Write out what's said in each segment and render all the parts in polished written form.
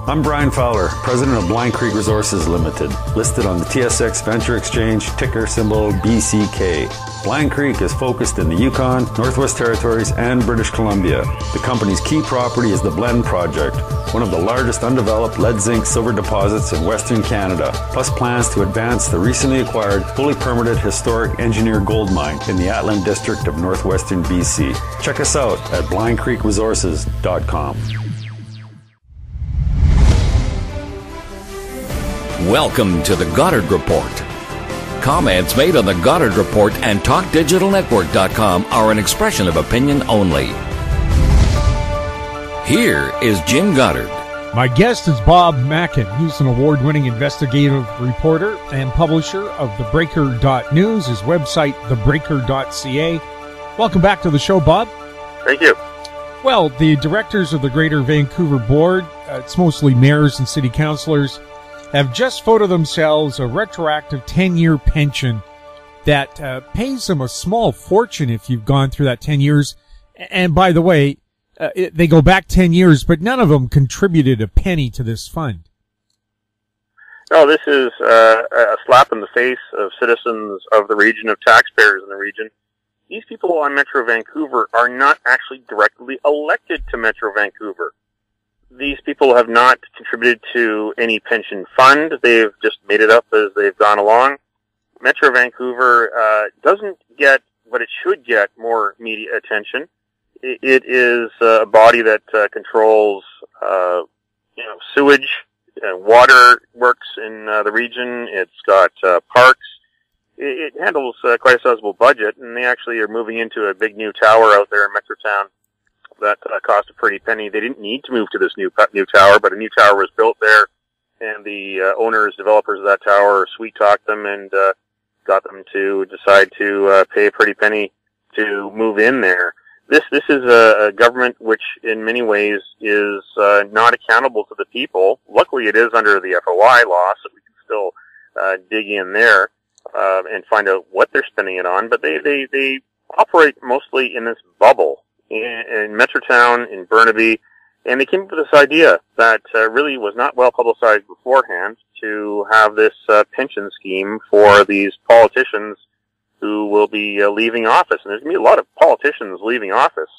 I'm Brian Fowler, president of Blind Creek Resources Limited, listed on the TSX Venture Exchange, ticker symbol BCK. Blind Creek is focused in the Yukon, Northwest Territories, and British Columbia. The company's key property is the Blend Project, one of the largest undeveloped lead-zinc-silver deposits in Western Canada, plus plans to advance the recently acquired, fully permitted historic Engineer gold mine in the Atlan District of Northwestern BC. Check us out at blindcreekresources.com. Welcome to the Goddard Report. Comments made on the Goddard Report and TalkDigitalNetwork.com are an expression of opinion only. Here is Jim Goddard. My guest is Bob Mackin. He's an award-winning investigative reporter and publisher of TheBreaker.news, his website, TheBreaker.ca. Welcome back to the show, Bob. Thank you. Well, the directors of the Greater Vancouver Board, it's mostly mayors and city councillors, have just voted themselves a retroactive 10-year pension that pays them a small fortune if you've gone through that 10 years. And by the way, they go back 10 years, but none of them contributed a penny to this fund. No, this is a slap in the face of citizens of the region, of taxpayers in the region. These people on Metro Vancouver are not actually directly elected to Metro Vancouver. These people have not contributed to any pension fund. They've just made it up as they've gone along. Metro Vancouver doesn't get what it should get more media attention. It is a body that controls, sewage, water works in the region. It's got parks. It handles quite a sizable budget, and they actually are moving into a big new tower out there in Metrotown that cost a pretty penny. They didn't need to move to this new tower, but a new tower was built there, and the owners, developers of that tower sweet-talked them and got them to decide to pay a pretty penny to move in there. This is a government which, in many ways, is not accountable to the people. Luckily, it is under the FOI law, so we can still dig in there and find out what they're spending it on. But they operate mostly in this bubble in Metrotown, in Burnaby, and they came up with this idea that really was not well publicized beforehand to have this pension scheme for these politicians who will be leaving office. And there's going to be a lot of politicians leaving office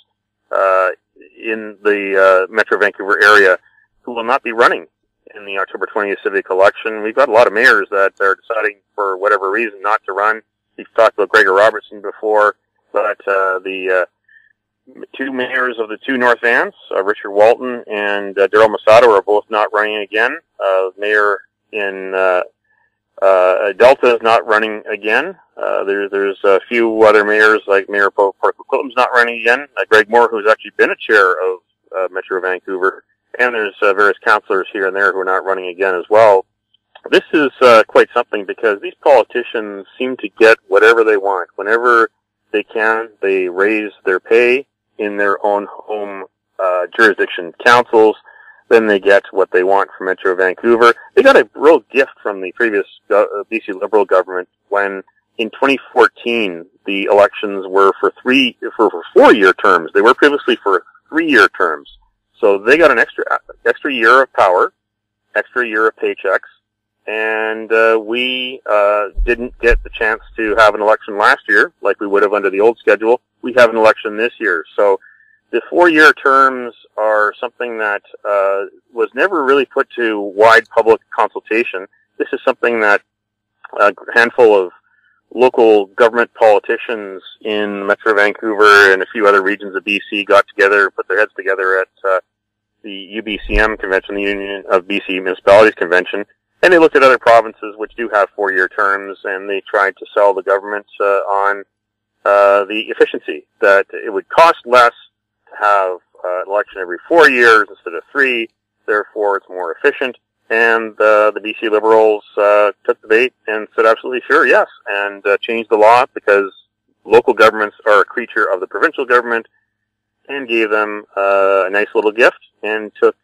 in the Metro Vancouver area who will not be running in the October 20th civic election. We've got a lot of mayors that are deciding for whatever reason not to run. We've talked about Gregor Robertson before, but the two mayors of the two North Vans, Richard Walton and Daryl Masato, are both not running again. Mayor in Delta is not running again. There's a few other mayors, like Mayor Port Coquitlam's not running again. Greg Moore, who's actually been a chair of Metro Vancouver, and there's various councillors here and there who are not running again as well. This is quite something, because these politicians seem to get whatever they want. Whenever they can, they raise their pay in their own home jurisdiction councils. Then they get what they want from Metro Vancouver. They got a real gift from the previous BC Liberal government when, in 2014, the elections were for 4-year terms. They were previously for 3-year terms. So they got an extra year of power, extra year of paychecks, and we didn't get the chance to have an election last year like we would have under the old schedule. We have an election this year. So the 4-year terms are something that was never really put to wide public consultation. This is something that a handful of local government politicians in Metro Vancouver and a few other regions of BC got together, put their heads together at the UBCM convention, the Union of BC Municipalities Convention, and they looked at other provinces which do have 4-year terms, and they tried to sell the government on the efficiency, that it would cost less to have an election every 4 years instead of 3, therefore it's more efficient. And the BC Liberals took the bait and said absolutely sure, yes, and changed the law, because local governments are a creature of the provincial government, and gave them a nice little gift and took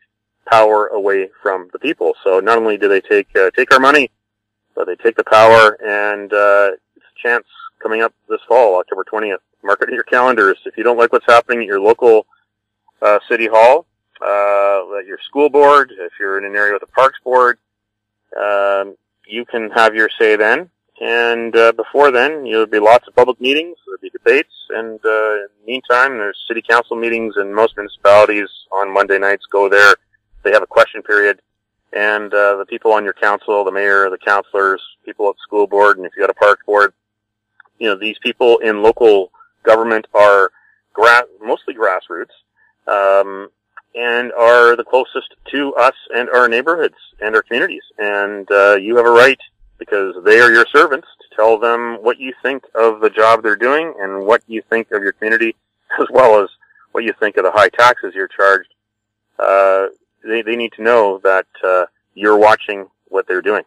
power away from the people. So not only do they take our money, but they take the power, and it's a chance coming up this fall, October 20th. Mark it in your calendars. If you don't like what's happening at your local city hall, your school board, if you're in an area with a parks board, you can have your say then. And before then, there'll be lots of public meetings, there'll be debates, and in the meantime, there's city council meetings in most municipalities on Monday nights. Go there. They have a question period, and the people on your council, the mayor, the councilors, people at the school board, and if you got a park board, these people in local government are mostly grassroots, and are the closest to us and our neighborhoods and our communities. And you have a right, because they are your servants, to tell them what you think of the job they're doing and what you think of your community, as well as what you think of the high taxes you're charged. They need to know that you're watching what they're doing.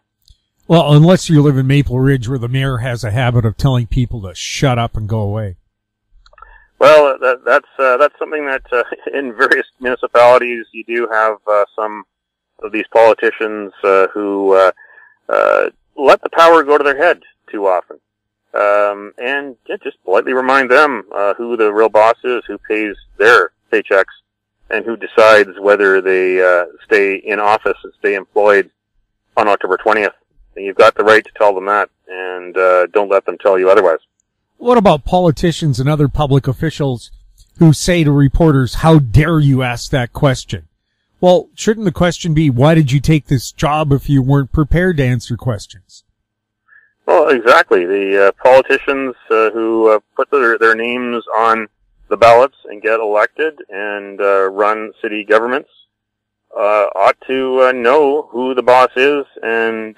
Well, unless you live in Maple Ridge, where the mayor has a habit of telling people to shut up and go away. Well, that's something that in various municipalities you do have some of these politicians who let the power go to their head too often, and just politely remind them who the real boss is, who pays their paychecks, and who decides whether they stay in office and stay employed on October 20th. And you've got the right to tell them that, and don't let them tell you otherwise. What about politicians and other public officials who say to reporters, "How dare you ask that question?" Well, shouldn't the question be, why did you take this job if you weren't prepared to answer questions? Well, exactly. The politicians who put their names on the ballots and get elected and run city governments ought to know who the boss is, and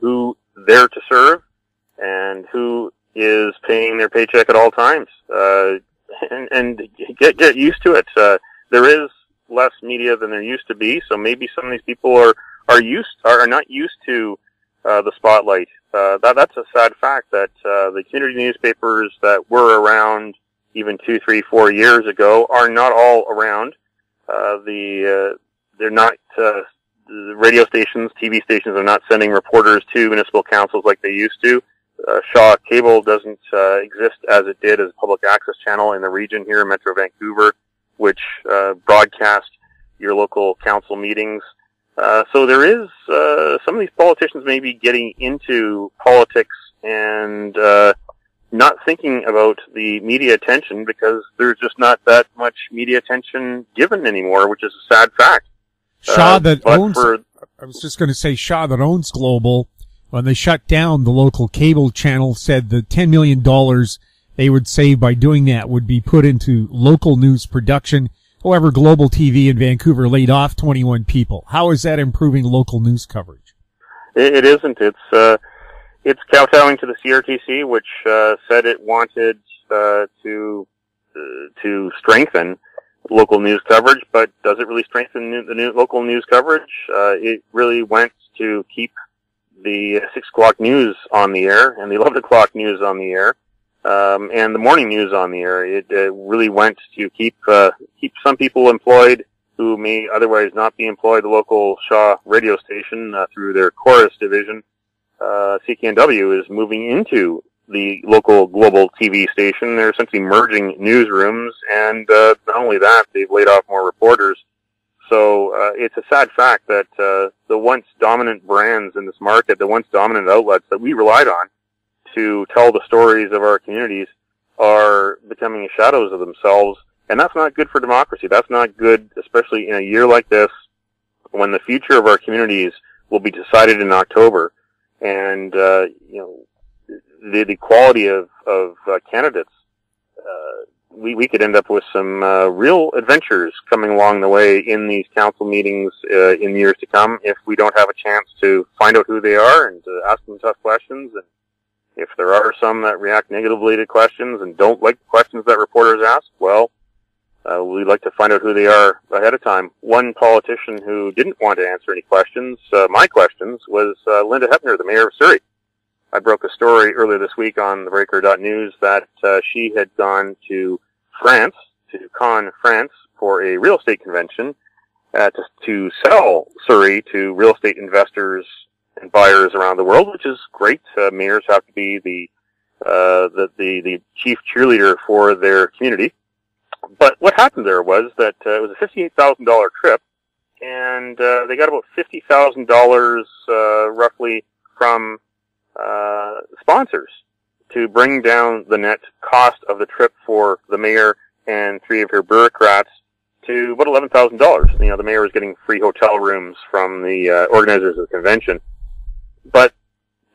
who they're to serve, and who is paying their paycheck at all times. And get used to it. There is less media than there used to be, so maybe some of these people are not used to the spotlight. That's a sad fact that the community newspapers that were around even 2, 3, 4 years ago are not all around. They're not the radio stations, TV stations are not sending reporters to municipal councils like they used to. Shaw Cable doesn't exist as it did as a public access channel in the region here in Metro Vancouver, which broadcast your local council meetings. So there is some of these politicians may be getting into politics and not thinking about the media attention, because there's just not that much media attention given anymore, which is a sad fact. Shaw that owns Global, when they shut down the local cable channel, said the $10 million they would save by doing that would be put into local news production. However, Global TV in Vancouver laid off 21 people. How is that improving local news coverage? It isn't. It's kowtowing to the CRTC, which said it wanted to strengthen local news coverage, but does it really strengthen the local news coverage? It really went to keep the 6 o'clock news on the air and the 11 o'clock news on the air, and the morning news on the air. It really went to keep some people employed who may otherwise not be employed. The local Shaw radio station, through their Chorus division, CKNW, is moving into the local Global TV station. They're essentially merging newsrooms, and not only that, they've laid off more reporters. So it's a sad fact that the once dominant brands in this market, the once dominant outlets that we relied on to tell the stories of our communities, are becoming shadows of themselves, and that's not good for democracy. That's not good, especially in a year like this, when the future of our communities will be decided in October, and the quality of candidates. We could end up with some real adventures coming along the way in these council meetings in years to come, if we don't have a chance to find out who they are and to ask them tough questions. And if there are some that react negatively to questions and don't like the questions that reporters ask, well, we'd like to find out who they are ahead of time. One politician who didn't want to answer any questions, my questions, was Linda Hepner, the mayor of Surrey. I broke a story earlier this week on thebreaker.news that she had gone to France, to Cannes, France, for a real estate convention to sell Surrey to real estate investors and buyers around the world, which is great. Mayors have to be the chief cheerleader for their community. But what happened there was that it was a $58,000 trip, and they got about $50,000 roughly from sponsors to bring down the net cost of the trip for the mayor and three of her bureaucrats to about $11,000. You know, the mayor was getting free hotel rooms from the organizers of the convention. But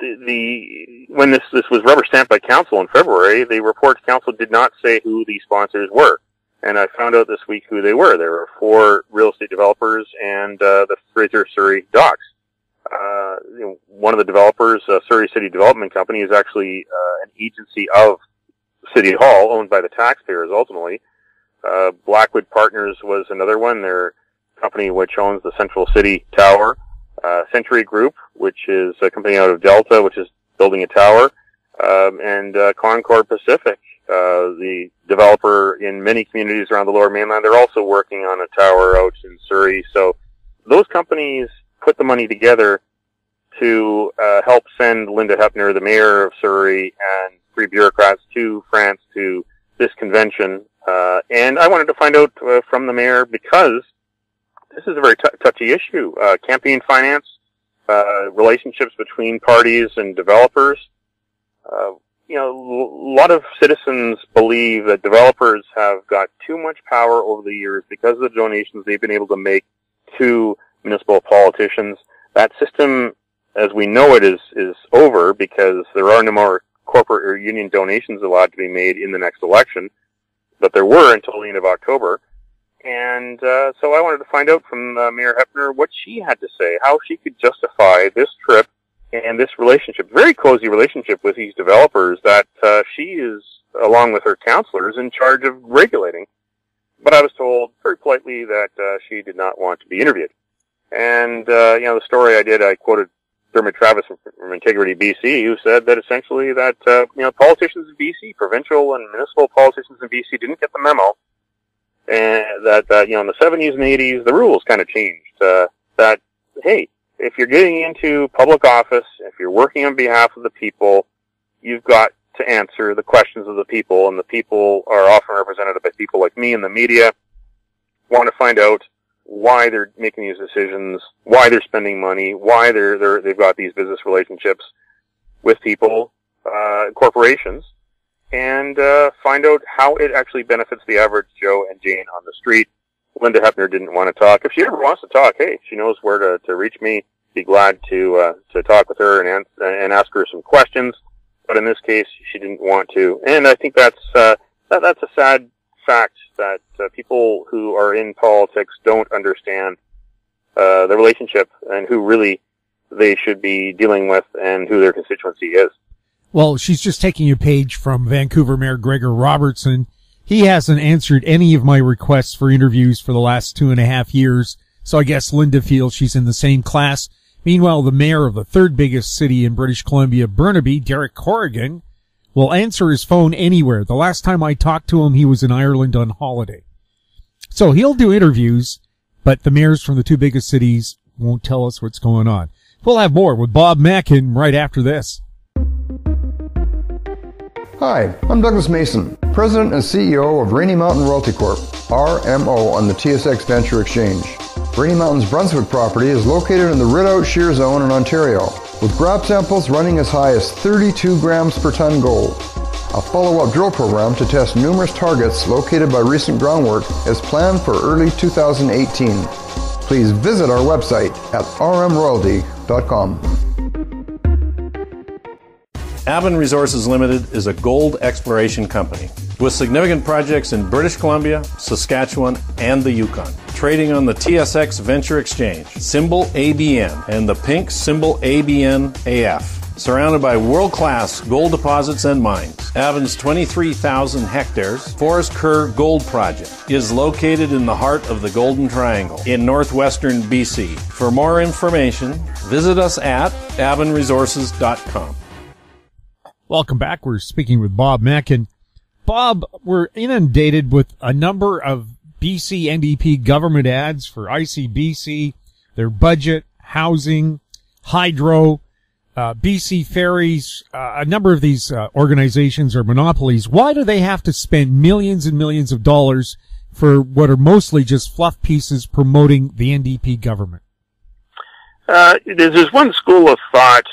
when this was rubber stamped by council in February, the report to council did not say who the sponsors were. And I found out this week who they were. There were 4 real estate developers and the Fraser Surrey Docks. One of the developers, Surrey City Development Company, is actually an agency of City Hall, owned by the taxpayers ultimately. Blackwood Partners was another one. They're a company which owns the Central City Tower. Century Group, which is a company out of Delta, which is building a tower. And Concord Pacific, the developer in many communities around the Lower Mainland. They're also working on a tower out in Surrey. So those companies put the money together to help send Linda Hepner, the mayor of Surrey, and 3 bureaucrats to France to this convention. And I wanted to find out from the mayor, because this is a very touchy issue. Campaign finance, relationships between parties and developers. A lot of citizens believe that developers have got too much power over the years because of the donations they've been able to make to municipal politicians. That system, as we know it, is over, because there are no more corporate or union donations allowed to be made in the next election, but there were until the end of October. And so I wanted to find out from Mayor Hepner what she had to say, how she could justify this trip and this relationship, very cozy relationship with these developers that she is, along with her councillors, in charge of regulating. But I was told very politely that she did not want to be interviewed. And the story I quoted Dermot Travis from Integrity BC, who said that essentially that politicians in BC, provincial and municipal politicians in BC, didn't get the memo, and that in the 70s and 80s the rules kind of changed. That hey, if you're getting into public office, if you're working on behalf of the people, you've got to answer the questions of the people, and the people are often represented by people like me in the media. Want to find out why they're making these decisions, why they're spending money, why they've got these business relationships with people, corporations, and find out how it actually benefits the average Joe and Jane on the street. Linda Hepner didn't want to talk. If she ever wants to talk, hey, she knows where to reach me. Be glad to talk with her and ask her some questions. But in this case, she didn't want to, and I think that's a sad fact that people who are in politics don't understand the relationship and who really they should be dealing with and who their constituency is. Well, she's just taking a page from Vancouver Mayor Gregor Robertson. He hasn't answered any of my requests for interviews for the last 2.5 years, so I guess Linda feels she's in the same class. Meanwhile, the mayor of the 3rd biggest city in British Columbia, Burnaby, Derek Corrigan, will answer his phone anywhere. The last time I talked to him, he was in Ireland on holiday. So he'll do interviews, but the mayors from the 2 biggest cities won't tell us what's going on. We'll have more with Bob Mackin right after this. Hi, I'm Douglas Mason, President and CEO of Rainy Mountain Royalty Corp., RMO, on the TSX Venture Exchange. Rainy Mountain's Brunswick property is located in the Rideout Shear Zone in Ontario, with grab samples running as high as 32 grams per ton gold. A follow-up drill program to test numerous targets located by recent groundwork is planned for early 2018. Please visit our website at rmroyalty.com. Avon Resources Limited is a gold exploration company with significant projects in British Columbia, Saskatchewan, and the Yukon. Trading on the TSX Venture Exchange, symbol ABN, and the pink symbol ABN-AF. Surrounded by world-class gold deposits and mines, Avon's 23,000 hectares Forest Kerr Gold Project is located in the heart of the Golden Triangle in northwestern BC. For more information, visit us at avonresources.com. Welcome back. We're speaking with Bob Mackin. Bob, we're inundated with a number of BC NDP government ads for ICBC, their budget, housing, hydro, BC Ferries, a number of these organizations are monopolies. Why do they have to spend millions and millions of dollars for what are mostly just fluff pieces promoting the NDP government? There's one school of thought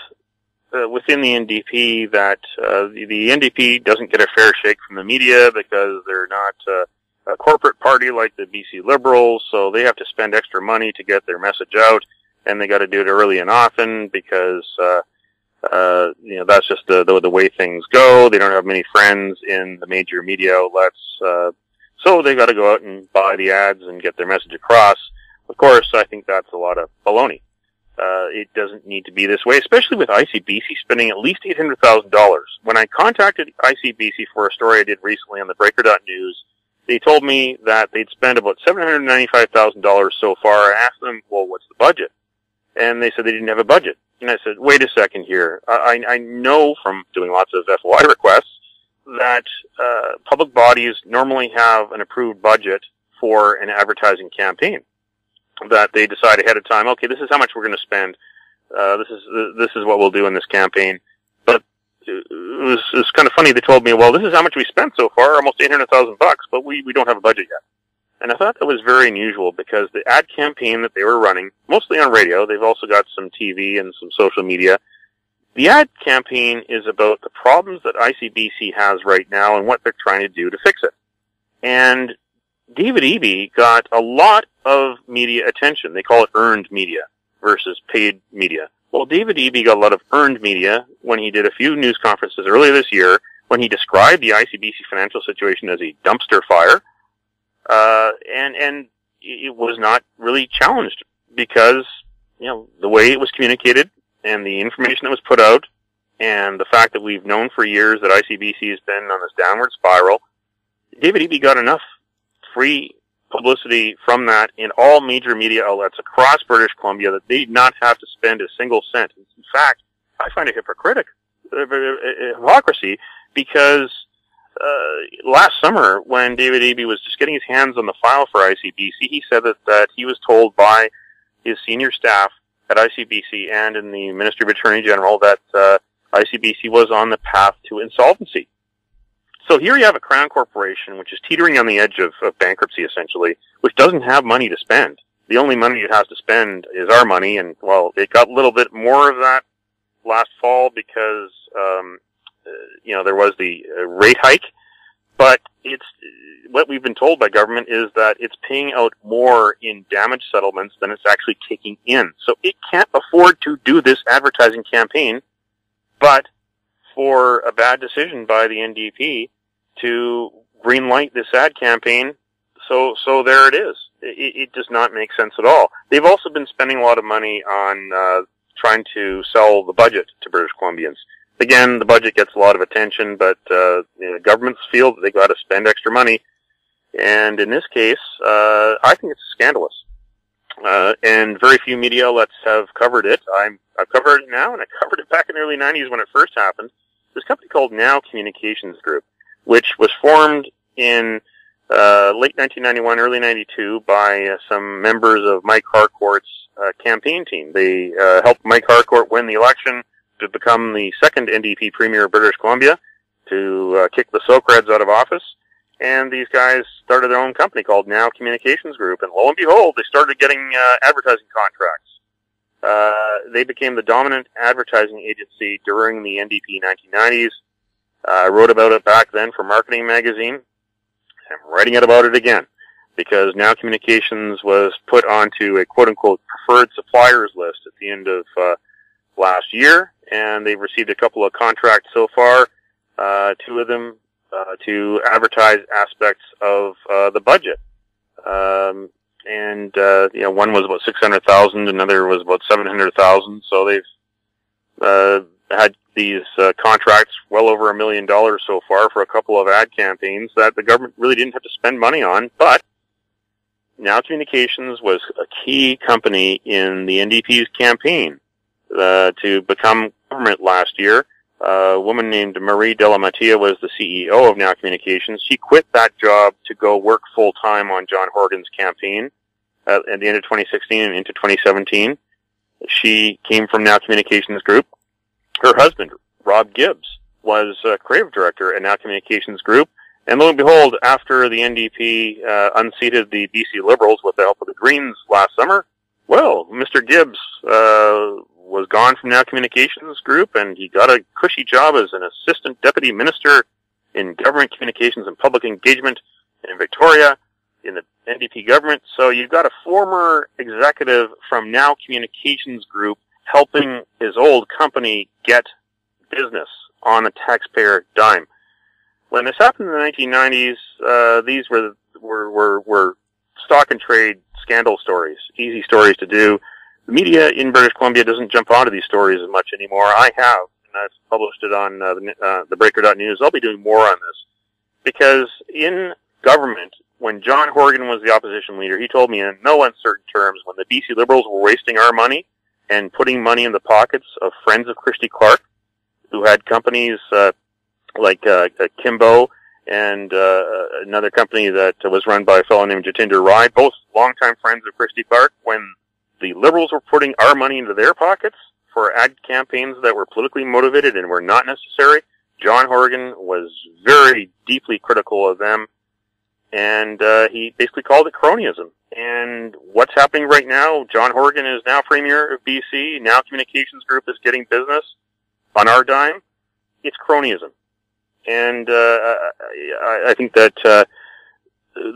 within the NDP that the NDP doesn't get a fair shake from the media because they're not a corporate party like the BC Liberals, so they have to spend extra money to get their message out, and they got to do it early and often because that's just the way things go. They don't have many friends in the major media outlets, so they got to go out and buy the ads and get their message across. Of course, I think that's a lot of baloney. It doesn't need to be this way, especially with ICBC spending at least $800,000. When I contacted ICBC for a story I did recently on the Breaker.News, they told me that they'd spent about $795,000 so far. I asked them, well, what's the budget? And they said they didn't have a budget. And I said, wait a second here. I know from doing lots of FOI requests that public bodies normally have an approved budget for an advertising campaign, that they decide ahead of time, okay, this is how much we're going to spend. This is what we'll do in this campaign. But it was kind of funny. They told me, well, this is how much we spent so far, almost $800,000, but we don't have a budget yet. And I thought that was very unusual because the ad campaign that they were running, mostly on radio, they've also got some TV and some social media. The ad campaign is about the problems that ICBC has right now and what they're trying to do to fix it. And David Eby got a lot of media attention. They call it earned media versus paid media. Well, David Eby got a lot of earned media when he did a few news conferences earlier this year when he described the ICBC financial situation as a dumpster fire. And it was not really challenged because, the way it was communicated and the information that was put out and the fact that we've known for years that ICBC has been on this downward spiral, David Eby got enough free publicity from that in all major media outlets across British Columbia that they did not have to spend a single cent. In fact, I find it hypocrisy because last summer when David Eby was just getting his hands on the file for ICBC, he said that he was told by his senior staff at ICBC and in the Ministry of Attorney General that ICBC was on the path to insolvency. So here you have a Crown Corporation, which is teetering on the edge of bankruptcy, essentially, which doesn't have money to spend. The only money it has to spend is our money, and, well, it got a little bit more of that last fall because, there was the rate hike, but what we've been told by government is that it's paying out more in damage settlements than it's actually taking in. So it can't afford to do this advertising campaign, but for a bad decision by the NDP to greenlight this ad campaign, so there it is. It does not make sense at all. They've also been spending a lot of money on trying to sell the budget to British Columbians. Again, the budget gets a lot of attention, but governments feel that they got to spend extra money, and in this case, I think it's scandalous. And very few media outlets have covered it. I've covered it now, and I covered it back in the early 90s when it first happened. This company called Now Communications Group, which was formed in late 1991, early 92 by some members of Mike Harcourt's campaign team. They helped Mike Harcourt win the election to become the second NDP Premier of British Columbia, to kick the Socreds out of office. And these guys started their own company called Now Communications Group. And lo and behold, they started getting advertising contracts. They became the dominant advertising agency during the NDP 1990s. I wrote about it back then for Marketing Magazine. I'm writing about it again because Now Communications was put onto a quote-unquote preferred suppliers list at the end of last year, and they've received a couple of contracts so far, two of them to advertise aspects of the budget. One was about $600,000, another was about $700,000. So they've had these contracts well over $1 million so far for a couple of ad campaigns that the government really didn't have to spend money on. But Now Communications was a key company in the NDP's campaign to become government last year. A woman named Marie Delamattia was the CEO of Now Communications. She quit that job to go work full-time on John Horgan's campaign at the end of 2016 and into 2017. She came from Now Communications Group. her husband, Rob Gibbs, was creative director at Now Communications Group. And lo and behold, after the NDP unseated the BC Liberals with the help of the Greens last summer, well, Mr. Gibbs was gone from Now Communications Group, and he got a cushy job as an assistant deputy minister in government communications and public engagement in Victoria in the NDP government. So you've got a former executive from Now Communications Group helping his old company get business on a taxpayer dime. When this happened in the 1990s, these were stock and trade scandal stories, easy stories to do. The media in British Columbia doesn't jump onto these stories as much anymore. I have, and I've published it on the Breaker.news. I'll be doing more on this. Because in government, when John Horgan was the opposition leader, he told me in no uncertain terms, when the BC Liberals were wasting our money and putting money in the pockets of friends of Christy Clark, who had companies like Kimbo and another company that was run by a fellow named Jatinder Rai, both longtime friends of Christy Clark, when the Liberals were putting our money into their pockets for ad campaigns that were politically motivated and were not necessary, John Horgan was very deeply critical of them, and he basically called it cronyism. And what's happening right now, John Horgan is now Premier of BC, Now Communications Group is getting business on our dime. It's cronyism. And I think that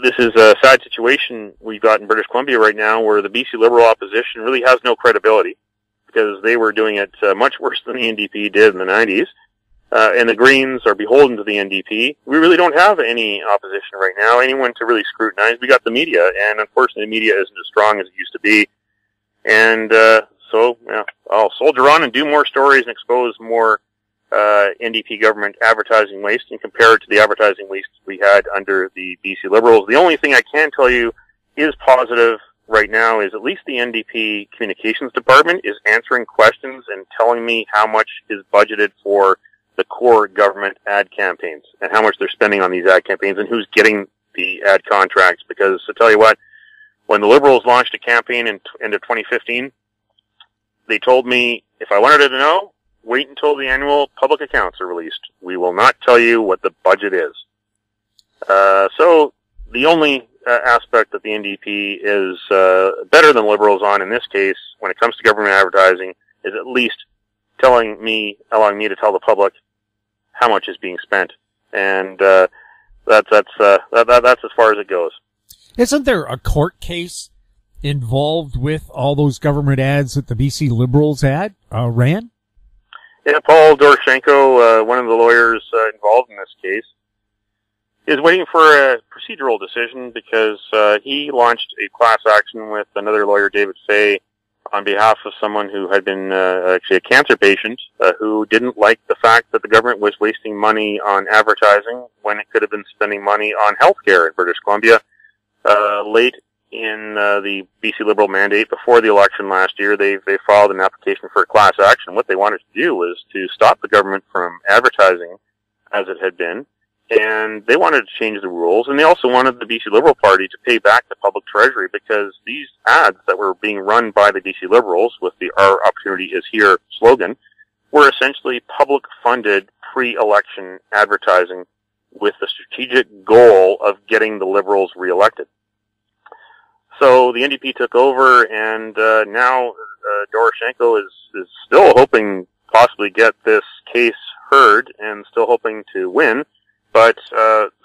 this is a sad situation we've got in British Columbia right now, where the BC Liberal opposition really has no credibility, because they were doing it much worse than the NDP did in the 90s. And the Greens are beholden to the NDP. We really don't have any opposition right now, anyone to really scrutinize. We got the media, and unfortunately the media isn't as strong as it used to be. And so I'll soldier on and do more stories and expose more NDP government advertising waste and compare it to the advertising waste we had under the BC Liberals. The only thing I can tell you is positive right now is at least the NDP communications department is answering questions and telling me how much is budgeted for the core government ad campaigns and how much they're spending on these ad campaigns and who's getting the ad contracts. Because to tell you what, when the Liberals launched a campaign in end of 2015, they told me if I wanted to know, wait until the annual public accounts are released. We will not tell you what the budget is. So the only aspect that the NDP is better than Liberals on in this case, when it comes to government advertising, is at least allowing me to tell the public how much is being spent, and that's as far as it goes. Isn't there a court case involved with all those government ads that the BC Liberals ran? Yeah, Paul Doroshenko, one of the lawyers involved in this case, is waiting for a procedural decision because he launched a class action with another lawyer, David Fay, on behalf of someone who had been actually a cancer patient who didn't like the fact that the government was wasting money on advertising when it could have been spending money on healthcare in British Columbia. Late in the BC Liberal mandate, before the election last year, they filed an application for a class action. What they wanted to do was to stop the government from advertising as it had been, and they wanted to change the rules, and they also wanted the BC Liberal Party to pay back the public treasury, because these ads that were being run by the BC Liberals with the "Our Opportunity is Here" slogan were essentially public-funded pre-election advertising with the strategic goal of getting the Liberals re-elected. So the NDP took over, and now Doroshenko is still hoping possibly get this case heard and still hoping to win. But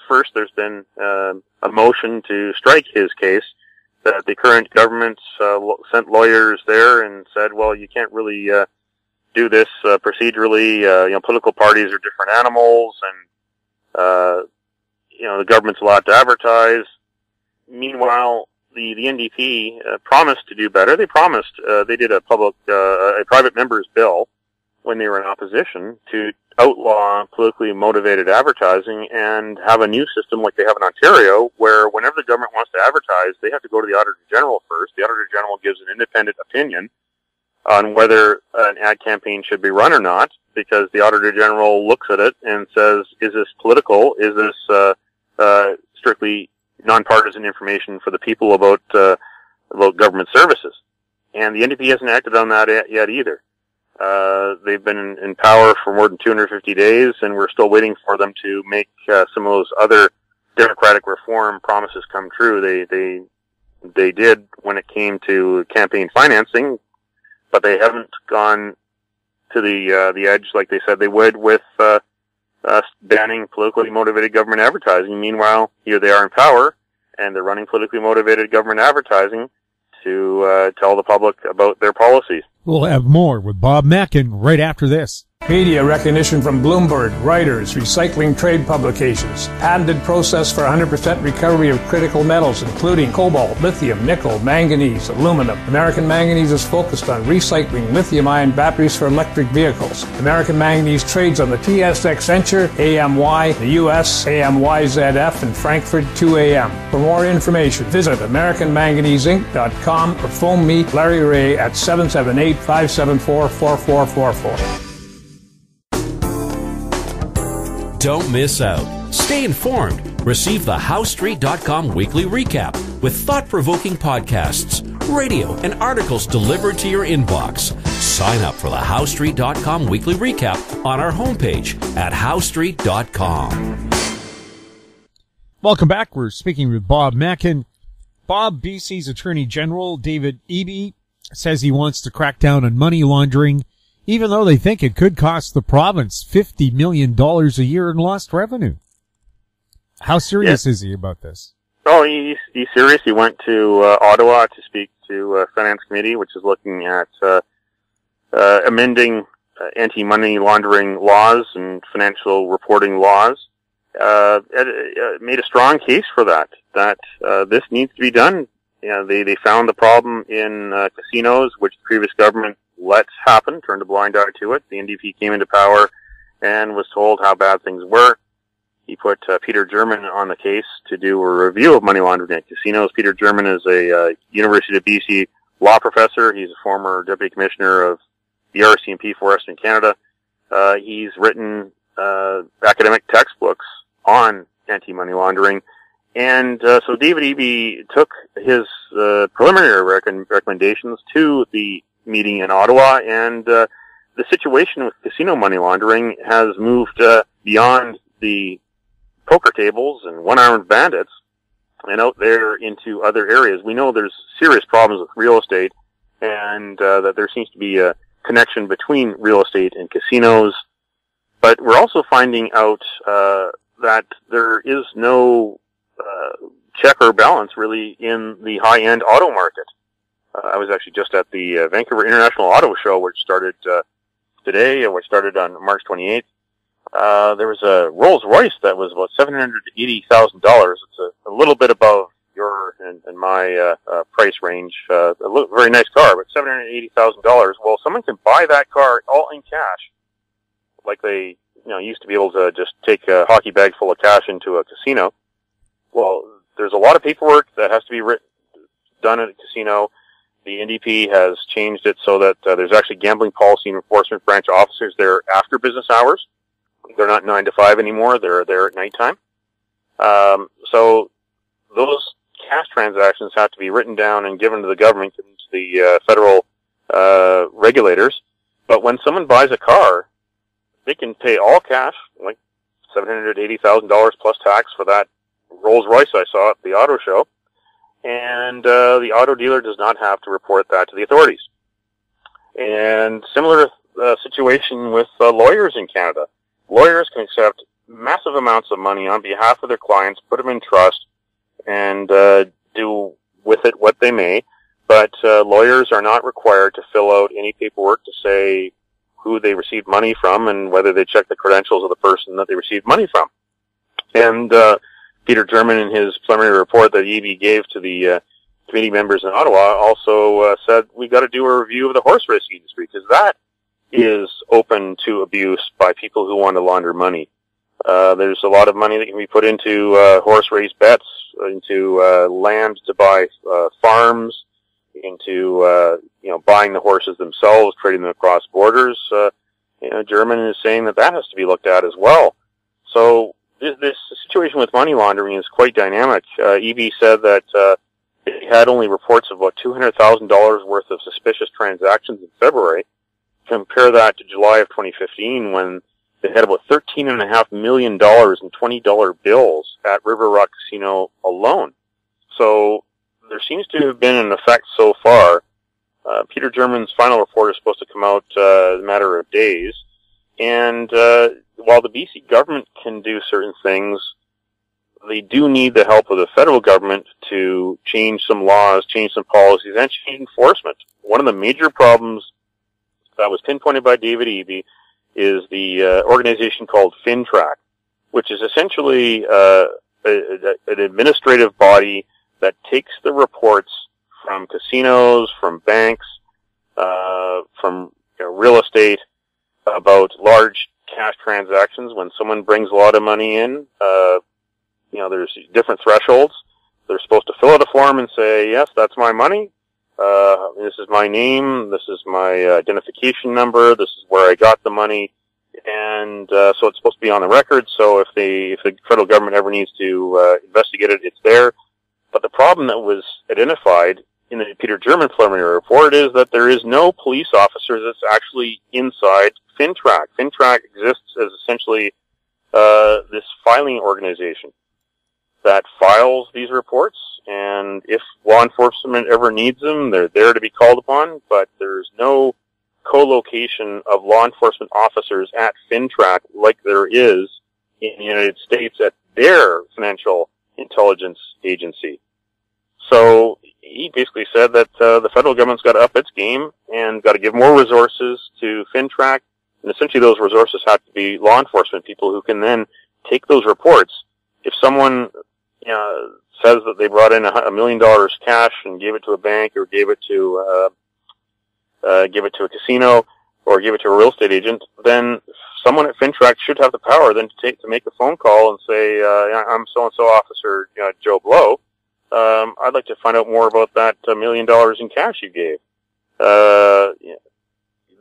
first, there's been a motion to strike his case. That the current government sent lawyers there and said, "Well, you can't really do this procedurally. Political parties are different animals, and the government's allowed to advertise." Meanwhile, the NDP promised to do better. They promised they did a private member's bill when they were in opposition to outlaw politically motivated advertising and have a new system like they have in Ontario, where whenever the government wants to advertise, they have to go to the Auditor General first. The Auditor General gives an independent opinion on whether an ad campaign should be run or not, because the Auditor General looks at it and says, is this political? Is this strictly nonpartisan information for the people about government services? And the NDP hasn't acted on that yet either. They've been in power for more than 250 days, and we're still waiting for them to make some of those other democratic reform promises come true. They did when it came to campaign financing, but they haven't gone to the edge like they said they would with banning politically motivated government advertising. Meanwhile, here they are in power, and they're running politically motivated government advertising to tell the public about their policies. We'll have more with Bob Mackin right after this. Media recognition from Bloomberg, Reuters, recycling trade publications, patented process for 100% recovery of critical metals, including cobalt, lithium, nickel, manganese, aluminum. American Manganese is focused on recycling lithium-ion batteries for electric vehicles. American Manganese trades on the TSX Venture, AMY, the US, AMYZF, and Frankfurt 2AM. For more information, visit AmericanManganeseInc.com or phone me, Larry Ray, at 778-574-4444. Don't miss out. Stay informed. Receive the HowStreet.com weekly recap with thought-provoking podcasts, radio, and articles delivered to your inbox. Sign up for the HowStreet.com weekly recap on our homepage at HowStreet.com. Welcome back. We're speaking with Bob Mackin. Bob, BC's Attorney General David Eby says he wants to crack down on money laundering, even though they think it could cost the province $50 million a year in lost revenue. How serious is he about this? Oh, he's serious. He went to Ottawa to speak to Finance Committee, which is looking at amending anti-money laundering laws and financial reporting laws. Made a strong case for that this needs to be done. You know, they found the problem in casinos, which the previous government let happen, turned a blind eye to it. The NDP came into power and was told how bad things were. He put Peter German on the case to do a review of money laundering at casinos. Peter German is a University of BC law professor. He's a former deputy commissioner of the RCMP for Western Canada. He's written academic textbooks on anti-money laundering. And so David Eby took his preliminary recommendations to the meeting in Ottawa, and the situation with casino money laundering has moved beyond the poker tables and one-armed bandits and out there into other areas. We know there's serious problems with real estate, and that there seems to be a connection between real estate and casinos. But we're also finding out that there is no check or balance really in the high-end auto market. I was actually just at the Vancouver International Auto Show, which started today, which started on March 28th. There was a Rolls Royce that was about $780,000. It's a little bit above your and my price range. Very nice car, but $780,000. Well, someone can buy that car all in cash, like they used to be able to just take a hockey bag full of cash into a casino. Well, there's a lot of paperwork that has to be done at a casino. The NDP has changed it so that there's actually gambling policy enforcement branch officers there after business hours. They're not 9 to 5 anymore. They're there at nighttime. So those cash transactions have to be written down and given to the government, given to the federal regulators. But when someone buys a car, they can pay all cash, like $780,000 plus tax for that Rolls Royce I saw at the auto show. And the auto dealer does not have to report that to the authorities. And similar situation with lawyers in Canada. Lawyers can accept massive amounts of money on behalf of their clients, put them in trust, and do with it what they may. But lawyers are not required to fill out any paperwork to say who they received money from and whether they check the credentials of the person that they received money from. And Peter German, in his preliminary report that Eby gave to the committee members in Ottawa, also said we got to do a review of the horse racing industry, because that is open to abuse by people who want to launder money. There's a lot of money that can be put into horse race bets, into land to buy farms, into buying the horses themselves, trading them across borders. German is saying that has to be looked at as well. So this situation with money laundering is quite dynamic. Eby said that it had only reports of about $200,000 worth of suspicious transactions in February, compare that to July of 2015 when they had about $13.5 million in $20 bills at River Rock Casino alone. So there seems to have been an effect so far. Peter German's final report is supposed to come out in a matter of days. And while the BC government can do certain things, they do need the help of the federal government to change some laws, change some policies, and change enforcement. One of the major problems that was pinpointed by David Eby is the organization called FinTrack, which is essentially an administrative body that takes the reports from casinos, from banks, from real estate about large cash transactions. When someone brings a lot of money in, there's different thresholds. They're supposed to fill out a form and say, yes, that's my money. This is my name. This is my identification number. This is where I got the money. And so it's supposed to be on the record. So if the federal government ever needs to investigate it, it's there. But the problem that was identified in the Peter German preliminary report is that there is no police officer that's actually inside FinTrack. FinTrack exists as essentially this filing organization that files these reports, and if law enforcement ever needs them, they're there to be called upon, but there's no co-location of law enforcement officers at FinTrack like there is in the United States at their financial intelligence agency. So he basically said that the federal government's got to up its game and got to give more resources to FinTrack, and essentially those resources have to be law enforcement people who can then take those reports. If someone says that they brought in $1 million cash and gave it to a bank or gave it to a casino or give it to a real estate agent, then someone at FinTrack should have the power then to make a phone call and say, I'm so-and-so officer Joe Blow. I'd like to find out more about that $1 million in cash you gave.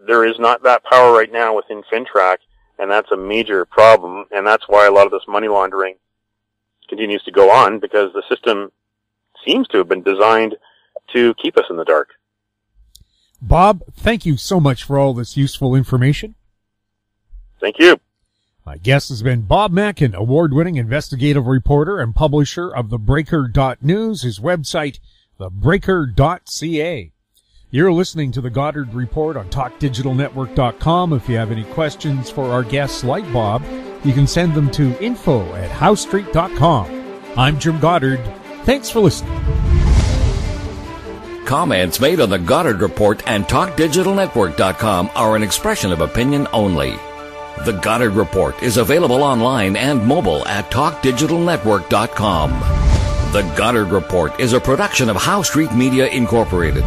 There is not that power right now within FinTrack, and that's a major problem, and that's why a lot of this money laundering continues to go on, because the system seems to have been designed to keep us in the dark. Bob, thank you so much for all this useful information. Thank you. My guest has been Bob Mackin, award-winning investigative reporter and publisher of thebreaker.news, his website, thebreaker.ca. You're listening to the Goddard Report on TalkDigitalNetwork.com. If you have any questions for our guests like Bob, you can send them to info@howstreet.com. I'm Jim Goddard. Thanks for listening. Comments made on the Goddard Report and TalkDigitalNetwork.com are an expression of opinion only. The Goddard Report is available online and mobile at TalkDigitalNetwork.com. The Goddard Report is a production of How Street Media Incorporated.